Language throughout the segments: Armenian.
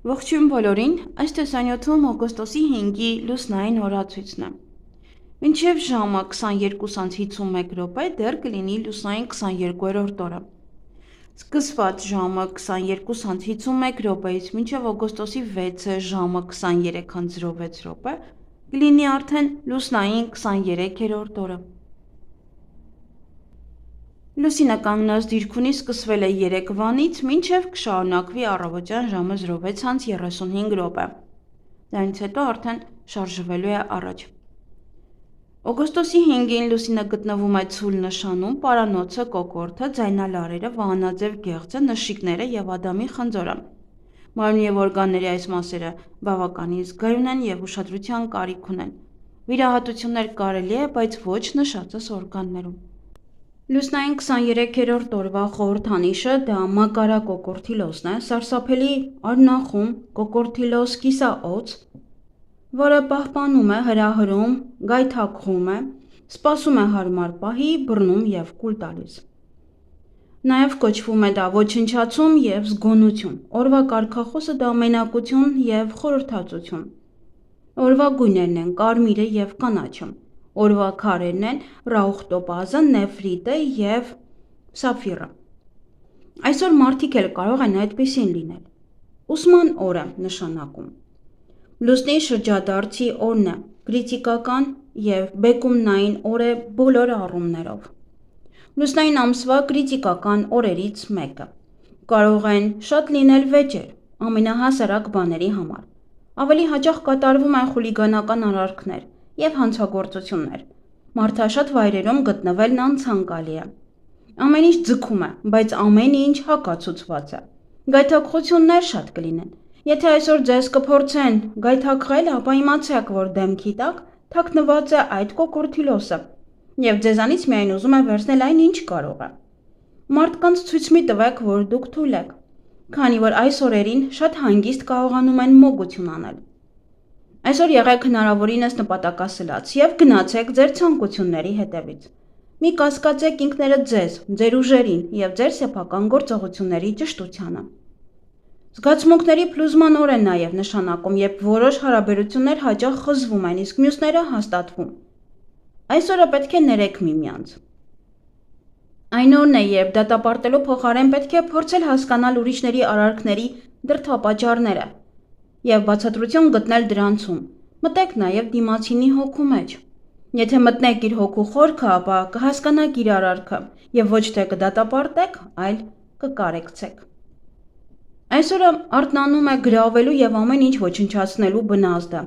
Ողջույն բոլորին, այս տեսանյութում օգոստոսի 5-ի լուսնային օրացույցն է։ Մինչև ժամը 22:51 դեռ կլինի լուսնային 22-րդ օրը։ Սկսված ժամը 22:51-ից մինչև օգոստոսի 6-ը ժամը 23:06 կլինի արդեն լուսնային 23-րդ օրը։ Լուսինը կանգնած դիրքունի սկսվել է երեկվանից մինչև կշարունակվի առավոտյան ժամը 06:35։ Դրանից հետո արդեն շարժվելու է առաջ։ Օգոստոսի 5-ին լուսինը գտնվում է ցուլ նշանում, պարանոցը, կոկորդը, ձայնալարերը, վահանաձև գեղձը, նշիկները և Ադամի խնձորը։ Մարմնի և օրգանների այս մասերը բավականին զգայուն են և ուշադրության կարիք ունեն։ Վիրահատություններ կարելի է, բայց ոչ նշածս օրգաններում։ Լուսնային 23-րդ օրվա խորհրդանիշը դա մակարա կոկորդիլոսն է, սարսափելի արնախում, կոկորդիլոս կիսաօձ, որը պահպանում է, հրահրում, գայթակղում է, սպասում է հարմար պահի, բռնում և կուլ տալիս։ Նաև կոչվում է դա ոչնչացում և զգոնություն, օրվա կարգախոսը դա մենակություն և խորհրդածություն։ Օրվա գույներն են կարմիրը և կանաչը, օրվա քարերն են ռաուխ-տոպազը, նեֆրիտը և սափիրը։ Այսօր մարդիկ էլ կարող են այդպիսին լինել։ Ուսման օրը նշանակում։ Լուսնի շրջադարձի օրն է, կրիտիկական և բեկումնային օր է բոլոր առումներով։ Լուսնային ամսվա կրիտիկական օրերից մեկը։ Կարող են շատ լինել վեճեր, ամենահասարակ բաների համար։ Ավելի հաճախ կատարվում են խուլիգանական արարքներ և հանցագործություններ։ Մարդաշատ վայրերում գտնվելն անցանկալի է։ Ամեն ինչ ձգում է, բայց ամեն ինչ հակացուցված է։ Գայթակղություններ շատ կլինեն։ Եթե այսօր ձեզ կփորձեն գայթակղել, ապա իմացեք, որ դեմքի տակ թաքնված է այդ կոկորդիլոսը, և ձեզանից միայն ուզում է վերցնել այն, ինչ կարող է։ Մարդկանց ցույց մի տվեք, որ դուք թույլ եք, քանի որ այս օրերին շատ հանգիստ կարողանում են մոգություն անել։ Այսօր եղեք հնարավորինս նպատակասլաց և գնացեք ձեր ցանկությունների հետևից։ Մի կասկածեք ինքներդ ձեզ, ձեր ուժերին և ձեր սեփական գործողությունների ճշտությանը։ Զգացմունքների փլուզման օր է նաև նշանակում, երբ որոշ հարաբերություններ հաճախ խզվում են, իսկ մյուսները հաստատվում։ Այս օրը պետք է ներեք միմյանց։ Այն օրն է, երբ դատապարտելու փոխարեն պետք է փորձել հասկանալ ուրիշների արարքների դրդապատճառները և բացատրություն գտնել դրանցում։ Մտեք նաև դիմացինի հոգու մեջ։ Եթե մտնեք իր հոգու խորքը, ապա կհասկանաք իր արարքը և ոչ թե կդատապարտեք, այլ կկարեկցեք։ Այսօրը արթնանում է գրավելու և ամեն ինչ ոչնչացնելու բնազդը։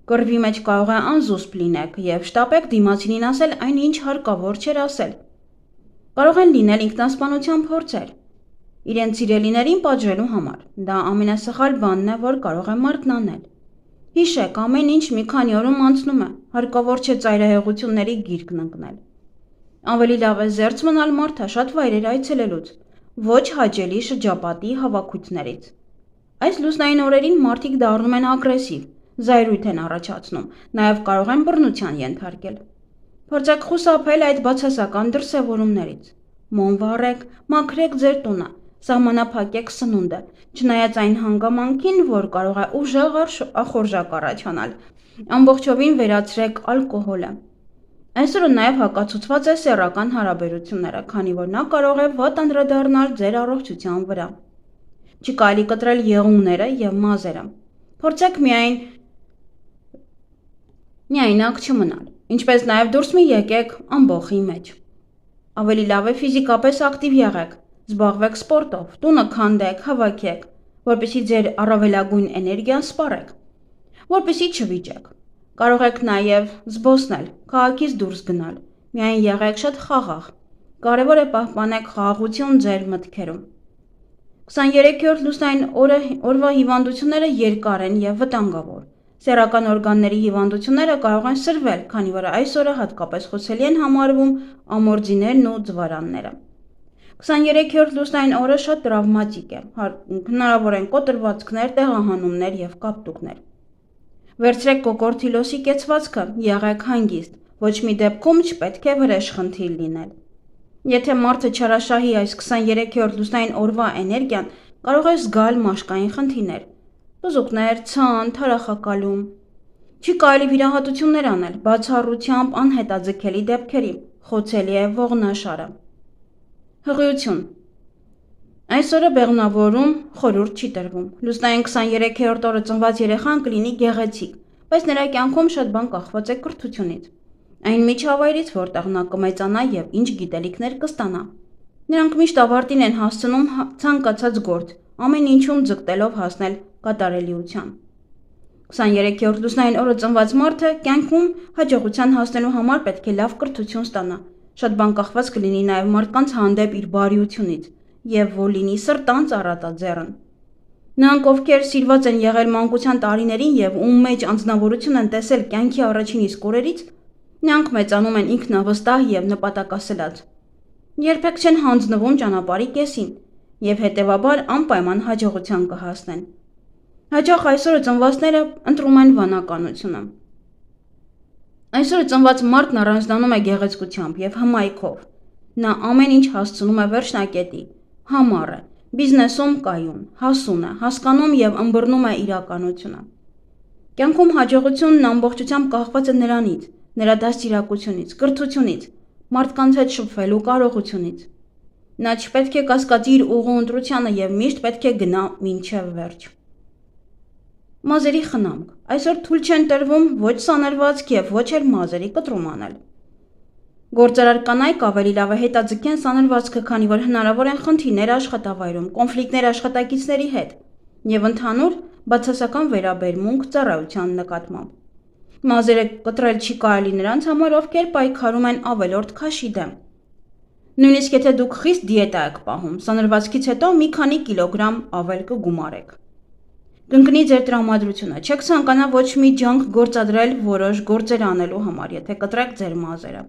Կռվի մեջ կարող է անզուսպ լինեք և շտապեք դիմացինին ասել այն, ինչ հարկավոր չէր ասել։ Կարող են լինել ինքնասպանության փորձեր, իրենց սիրելիներին պատժելու համար։ Դա ամենասխալ բանն է, որ կարող է մարդն անել։ Հիշեք, ամեն ինչ մի քանի օրում անցնում է, հարկավոր չէ ծայրահեղությունների գիրկն ընկնել։ Ավելի լավ է զերծ մնալ մարդաշատ վայրեր այցելելուց, ոչ հաճելի շրջապատի հավաքույթներից։ Այս լուսնային օրերին մարդիկ դառնում են ագրեսիվ, զայրույթ են առաջացնում, նաև կարող են բռնության ենթարկել։ Փորձեք խուսափել այդ բացասական դրսևորումներից։ Մոմ վառեք, մաքրեք ձեր տունը, սահմանափակեք սնունդը, չնայած այն հանգամանքին, որ կարող է ուժեղ ախորժակ առաջանալ, ամբողջովին վերացրեք ալկոհոլը։ Այսօրը նաև հակացուցված է սեռական հարաբերությունները, քանի որ նա կարող է վատ անդրադառնալ ձեր առողջության վրա։ Չի կարելի կտրել եղունգները և մազերը։ Փորձեք միայնակ չմնալ, ինչպես նաև դուրս մի եկեք ամբոխի մեջ։ Ավելի լավ է ֆիզիկապես ակտիվ եղեք, զբաղվեք սպորտով, տունը քանդեք, հավաքեք, որպեսզի ձեր առավելագույն էներգիան սպառեք, որպեսզի չվիճեք։ Կարող եք նաև զբոսնել, քաղաքից դուրս գնալ, միայն եղեք շատ խաղաղ։ Կարևոր է պահպանեք խաղաղություն ձեր մտքերում։ 23-րդ լուսնային օրվա հիվանդությունները երկար են և վտանգավոր։ Սեռական օրգանների հիվանդությունները կարող են սրվել, քանի որ այս օրը հատկապես խոցելի են համարվում ամորձիներն ու ձվարանները։ 23-րդ լուսնային օրը շատ տրավմատիկ է, հնարավոր են կոտրվածքներ, տեղահանումներ և կապտուկներ։ Վերցրեք կոկորդիլոսի կեցվածքը, եղեք հանգիստ, ոչ մի դեպքում չպետք է վրեժխնդիր լինել։ Եթե մարդը չարաշահի այս 23-րդ լուսնային օրվա էներգիան, կարող է զգալ մաշկային խնդիրներ, Տուզուկներ, ցան, թարախակալում։ Չի կարելի վիրահատություններ անել, բացառությամբ անհետաձգելի դեպքերի, խոցելի է ողնաշարը։ Հղիություն։ Այս օրը բեղմնավորում խորհուրդ չի տրվում։ Լուսնային 23-րդ օրը ծնված երեխան կլինի գեղեցիկ, բայց նրա կյանքում շատ բան կախված է կրթությունից։ Այն միջավայրից, որտեղ նա կմեծանա եւ ինչ գիտելիքներ կստանա։ Նրանք միշտ ավարտին են հասցնում ցանկացած գործ, ամեն ինչում ձգտելով հասնել կատարելիության։ 23-րդ լուսնային օրը ծնված մարդը կյանքում հաջողության հասնելու համար պետք է լավ կրթություն ստանա։ Շատ բան կախված կլինի նաև մարդկանց հանդեպ իր բարիությունից եւ որ լինի սրտանց առատաձեռն։ Նրանք, ովքեր սիրված են եղել մանկության տարիներին եւ ում մեջ անձնավորություն են տեսել կյանքի առաջին իսկ օրերից, նրանք մեծանում են ինքնավստահ եւ նպատակասլաց։ Երբեք չեն հանձնվում ճանապարհի կեսին եւ հետեւաբար անպայման հաջողության կհասնեն։ Հաճախ այսօրը ծնվածները ընտրում են վանականությունը։ Այսօրը ծնված մարդն առանձնանում է գեղեցկությամբ եւ հմայքով։ Նա ամեն ինչ հասցնում է վերջնակետի, համառ է, բիզնեսում կայուն, հասուն է, հասկանում եւ ըմբռնում է իրականությունը։ Կյանքում հաջողությունն ամբողջությամբ կախված է նրանից, նրա դաստիարակությունից, կրթությունից, մարդկանց հետ շփվելու կարողությունից։ Նա չպետք է կասկածի իր ուղու ընտրությանը եւ միշտ պետք է գնա մինչեւ վերջ։ Մազերի խնամք։ Այսօր թույլ չեն տրվում ոչ սանրվածք եւ ոչ էլ մազերի կտրում անել։ Գործարար կանայք ավելի լավ է հետաձգեն սանրվածքը, քանի որ հնարավոր են խնդիրներ աշխատավայրում, կոնֆլիկտներ աշխատակիցների հետ եւ ընդհանուր բացասական վերաբերմունք ծառայության նկատմամբ։ Մազերը կտրել չի կարելի նրանց համար, ովքեր պայքարում են ավելորդ քաշի դեմ։ Նույնիսկ եթե դուք խիստ դիետա եք պահում, սանրվածքից հետո մի քանի կիլոգրամ ավել կգումարեք։ Կընկնի ձեր տրամադրությունը, չեք ցանկանա ոչ մի ջանք գործադրել որոշ գործեր անելու համար, եթե կտրեք ձեր մազերը։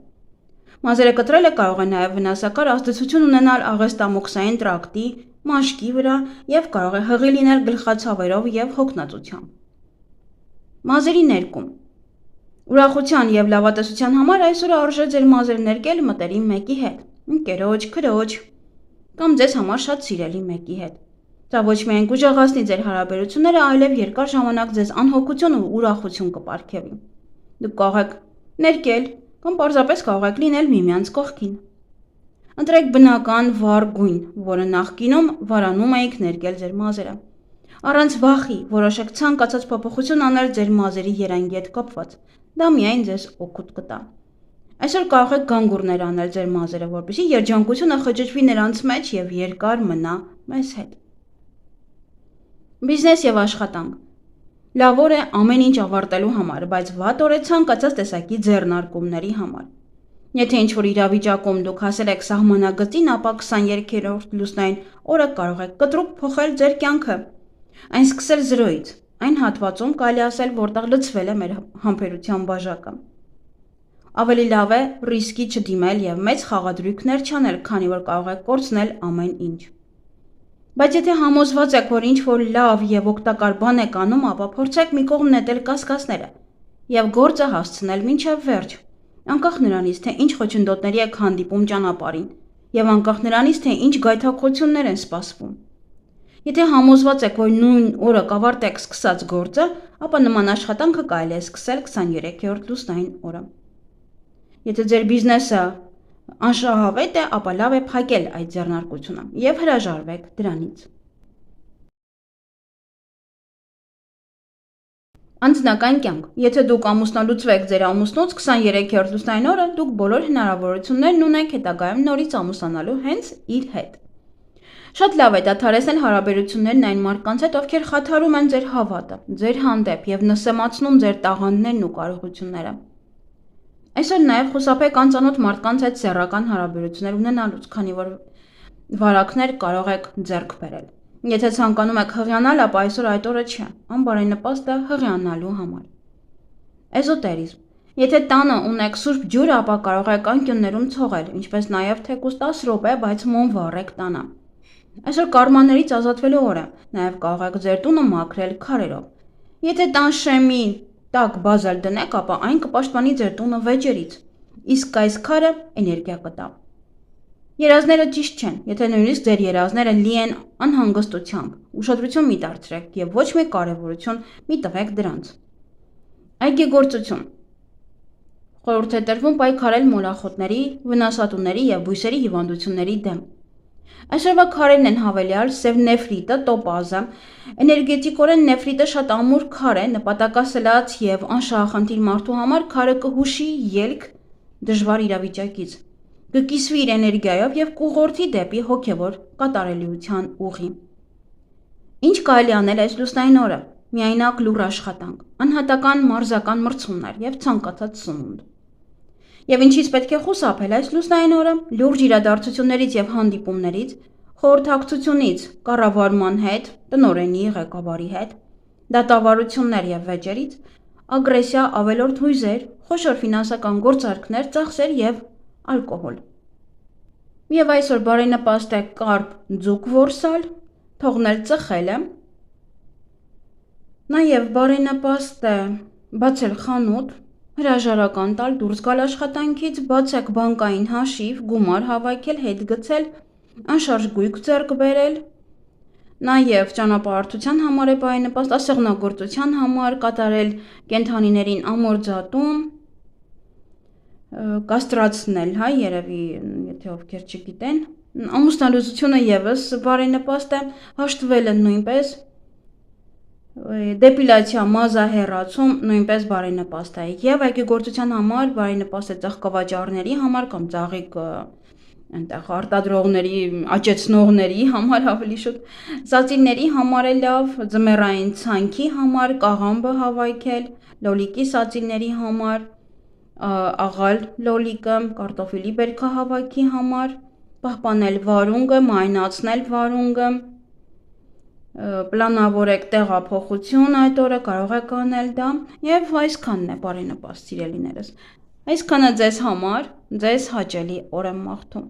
Մազերը կտրելը կարող է նաև վնասակար ազդեցություն ունենալ աղեստամոքսային տրակտի, մաշկի վրա եւ կարող է հղի լինել գլխացավերով եւ հոգնածությամբ։ Մազերի ներկում։ Ուրախության եւ լավատեսության համար այսօր արժե ձեր մազերը ներկել մտերիմ մեկի հետ, ընկերոջ, քրոջ կամ ձեզ համար շատ սիրելի մեկի հետ։ Դա ոչ միայն կուժեղացնի ձեր հարաբերությունները, այլև երկար ժամանակ ձեզ անհոգություն ու ուրախություն կպարգևի։ Դուք կարող եք ներկել կամ պարզապես կարող եք լինել միմյանց կողքին։ Ընտրեք բնական վառ գույն, որը նախկինում վարանում էիք ներկել ձեր մազերը։ Առանց վախի որոշեք ցանկացած փոփոխություն անել ձեր մազերի երանգի հետ կապված։ Դա միայն ձեզ օգուտ կտա։ Այսօր կարող եք գանգուրներ անել ձեր մազերը, որպեսզի երջանկությունը խճճվի նրանց մեջ եւ երկար մնա մեզ հետ։ Բիզնես եւ աշխատանք։ Լավ օր է ամեն ինչ ավարտելու համար, բայց վատ օր է ցանկացած տեսակի ձեռնարկումների համար։ Եթե ինչ-որ իրավիճակում դուք հասել եք սահմանագծին, ապա 23-րդ լուսնային օրը կարող եք կտրուկ փոխել ձեր կյանքը։ Այն սկսել զրոյից, այն հատվածում կարելի ասել, որտեղ լցվել է մեր համբերության բաժակը։ Ավելի լավ է ռիսկի չդիմել եւ մեծ խաղադրույքներ չանել, քանի որ կարող եք կորցնել ամեն ինչ։ Բայց եթե համոզված եք, որ ինչ-որ լավ եւ օգտակար բան եք անում, ապա փորձեք մի կողմ նետել կասկածները եւ գործը հասցնել մինչեւ վերջ, անկախ նրանից, թե ինչ խոչընդոտների եք հանդիպում ճանապարհին եւ անկախ նրանից, թե ինչ գայթակղություններ են սպասվում։ Եթե համոզված եք, որ նույն օրը կավարտեք սկսած գործը, ապա նման աշխատանքը կարելի է սկսել 23-րդ լուսնային օրը։ Եթե ձեր բիզնեսը անշահավետ է, ապա լավ է փակել այդ ձեռնարկությունը եւ հրաժարվեք դրանից։ Անձնական կյանք։ Եթե դուք ամուսնալուծվեք ձեր ամուսնուց 23-րդ լուսնային օրը, դուք բոլոր հնարավորություններն ունեք հետագայում նորից ամուսնանալու հենց իր հետ։ Շատ լավ է դադարեցնել հարաբերություններն այն մարդկանց հետ, ովքեր խաթարում են ձեր հավատը, ձեր հանդեպ եւ նսեմացնում ձեր տաղանդներն ու կարողությունները։ Այսօր նաև խուսափեք անծանոթ մարդկանց հետ սեռական հարաբերություններ ունենալուց, քանի որ վարակներ կարող եք ձեռք բերել։ Եթե ցանկանում եք հղիանալ, ապա այսօր այդ օրը չէ, անբարենպաստ է հղիանալու համար։ Էզոտերիզմ։ Եթե տանը ունեք սուրբ ջուր, ապա կարող եք անկյուններում ցողել, ինչպես նաև թեկուզ 10 րոպե, բայց մոմ վառեք տանը։ Այսօր կարմաներից ազատվելու օր է, նաև կարող եք ձեր տունը մաքրել քարերով։ Եթե տան շեմի տակ բազալ դնեք, ապա այն կպաշտպանի ձեր տունը վեճերից, իսկ այս քարը էներգիա կտա։ Երազները ճիշտ չեն, եթե նույնիսկ ձեր երազները լի են անհանգստությամբ, ուշադրություն մի դարձրեք և ոչ մի կարևորություն մի տվեք դրանց։ Այգեգործություն։ Խորհուրդ է տրվում պայքարել մոլախոտների, վնասատուների և բույսերի հիվանդությունների դեմ։ Այսօրվա քարերն են հավելյալ սև նեֆրիտը, տոպազը։ Էներգետիկորեն նեֆրիտը շատ ամուր քար է, նպատակասլաց և անշահախնդիր մարդու համար քարը կհուշի ելք դժվար իրավիճակից, կկիսվի իր էներգիայով և կուղղորդի դեպի հոգևոր կատարելիության ուղի։ Ինչ կարելի անել այս լուսնային օրը։ Միայնակ լուռ աշխատանք, անհատական մարզական մրցումներ և ցանկացած սնունդ։ Եվ ինչից պետք է խուսափել այս լուսնային օրը, լուրջ իրադարձություններից և հանդիպումներից, խորհրդակցությունից կառավարման հետ, տնօրենի, ղեկավարի հետ, դատավարություններ և վեճերից, ագրեսիա, ավելորդ հույզեր, խոշոր ֆինանսական գործարքներ, ծախսեր և ալկոհոլ։ Եվ այսօր բարենպաստ է կարպ ձուկ որսալ, թողնել ծխելը։ Նաև բարենպաստ է բացել խանութ, հրաժարական տալ, դուրս գալ աշխատանքից, բացեք բանկային հաշիվ, գումար հավաքել, հետ գցել, անշարժ գույք ձեռք բերել։ Նաև ճանապարհորդության համար է բարենպաստ, ասեղնագործության համար, կատարել կենդանիներին ամորձատում, կաստրացնել, երևի, եթե ովքեր չգիտեն, ամուսնալուծությունը եւս բարենպաստ է, հաշտվելը նույնպես, դեպիլյացիա, մազահեռացում նույնպես բարենպաստ է, եւ այգեգործության համար բարենպաստ է ծաղկավաճառների համար կամ ծաղիկ այնտեղ արտադրողների, աճեցնողների համար ավելի շուտ, սածինների համար է լավ, ձմեռային ցանքի համար, կաղամբը հավաքել, լոլիկի սածինների համար, աղալ լոլիկը, կարտոֆիլի բերքահավաքի համար, պահպանել վարունգը, մանյացնել վարունգը, պլանավորեք տեղափոխություն այդ օրը կարող եք անել դա եւ այսքանն է բարենպաստ սիրելիներս, այսքանը ձեզ համար, ձեզ հաճելի օր եմ մաղթում։